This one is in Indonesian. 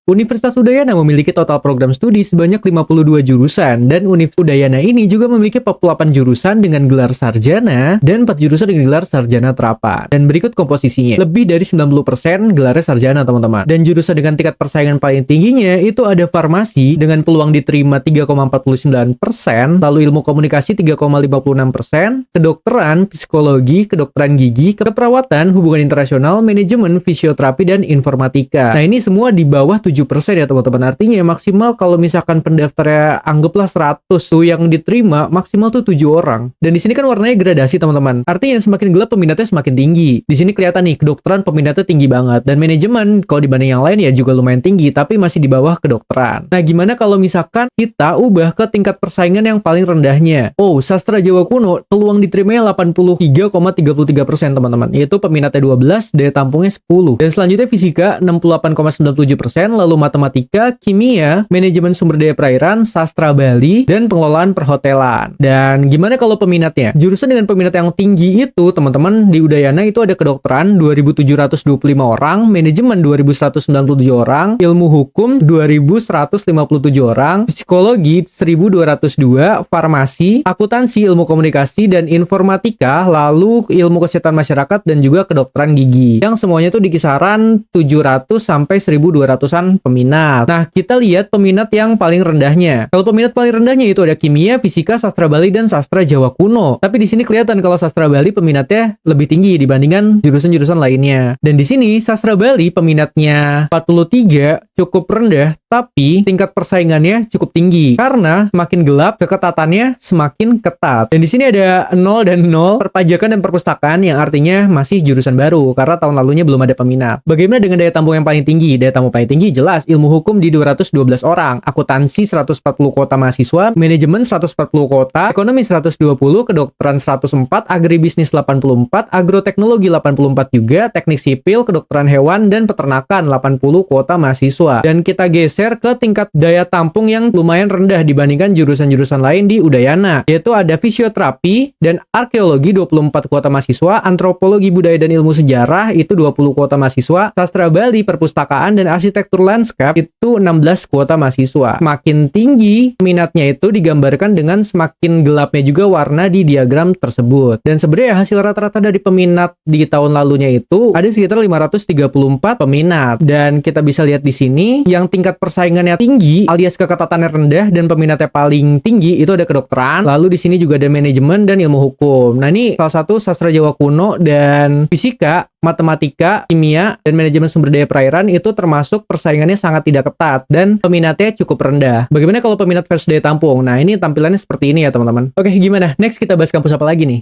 Universitas Udayana memiliki total program studi sebanyak 52 jurusan, dan Univ Udayana ini juga memiliki 48 jurusan dengan gelar sarjana dan 4 jurusan dengan gelar sarjana terapan. Dan berikut komposisinya. Lebih dari 90% gelarnya sarjana, teman-teman. Dan jurusan dengan tingkat persaingan paling tingginya itu ada farmasi dengan peluang diterima 3,49%, lalu ilmu komunikasi 3,56%, kedokteran, psikologi, kedokteran gigi, keperawatan, hubungan internasional, manajemen, fisioterapi, dan informatika. Nah, ini semua di bawah 7% ya teman-teman. Artinya maksimal kalau misalkan pendaftarnya anggaplah 100 tuh yang diterima maksimal tuh 7 orang. Dan di sini kan warnanya gradasi teman-teman. Artinya semakin gelap peminatnya semakin tinggi. Di sini kelihatan nih kedokteran peminatnya tinggi banget, dan manajemen kalau dibanding yang lain ya juga lumayan tinggi tapi masih di bawah kedokteran. Nah, gimana kalau misalkan kita ubah ke tingkat persaingan yang paling rendahnya? Oh, sastra Jawa kuno peluang diterimanya 83,33% teman-teman. Yaitu peminatnya 12, daya tampungnya 10. Dan selanjutnya fisika 68,97%, lalu matematika, kimia, manajemen sumber daya perairan, sastra Bali, dan pengelolaan perhotelan. Dan gimana kalau peminatnya? Jurusan dengan peminat yang tinggi itu, teman-teman, di Udayana itu ada kedokteran 2.725 orang, manajemen 2.197 orang, ilmu hukum 2.157 orang, psikologi 1.202, farmasi, akuntansi, ilmu komunikasi, dan informatika, lalu ilmu kesehatan masyarakat, dan juga kedokteran gigi. Yang semuanya itu di kisaran 700 sampai 1.200-an peminat. Nah, kita lihat peminat yang paling rendahnya. Kalau peminat paling rendahnya itu ada kimia, fisika, sastra Bali, dan sastra Jawa kuno. Tapi di sini kelihatan kalau sastra Bali peminatnya lebih tinggi dibandingkan jurusan-jurusan lainnya. Dan di sini sastra Bali peminatnya 43, cukup rendah, tapi tingkat persaingannya cukup tinggi. Karena semakin gelap, keketatannya semakin ketat. Dan di sini ada 0 dan 0, perpajakan dan perpustakaan, yang artinya masih jurusan baru karena tahun lalunya belum ada peminat. Bagaimana dengan daya tampung yang paling tinggi? Daya tampung paling tinggi jelas ilmu hukum di 212 orang, akuntansi 140 kuota mahasiswa, manajemen 140 kuota, ekonomi 120, kedokteran 104, agribisnis 84, agroteknologi 84 juga, teknik sipil, kedokteran hewan, dan peternakan 80 kuota mahasiswa. Dan kita geser ke tingkat daya tampung yang lumayan rendah dibandingkan jurusan-jurusan lain di Udayana, yaitu ada fisioterapi dan arkeologi 24 kuota mahasiswa, antropologi budaya dan ilmu sejarah itu 20 kuota mahasiswa, sastra Bali, perpustakaan, dan arsitektur landscape itu 16 kuota mahasiswa. Semakin tinggi minatnya itu digambarkan dengan semakin gelapnya juga warna di diagram tersebut. Dan sebenarnya hasil rata-rata dari peminat di tahun lalunya itu ada sekitar 534 peminat. Dan kita bisa lihat di sini yang tingkat persaingannya tinggi alias keketatannya rendah dan peminatnya paling tinggi itu ada kedokteran. Lalu di sini juga ada manajemen dan ilmu hukum. Nah, ini salah satu sastra Jawa kuno dan fisika, matematika, kimia, dan manajemen sumber daya perairan itu termasuk persaingannya sangat tidak ketat dan peminatnya cukup rendah. Bagaimana kalau peminat versus daya tampung? Nah, ini tampilannya seperti ini ya teman-teman. Oke, gimana? Next kita bahas kampus apa lagi nih?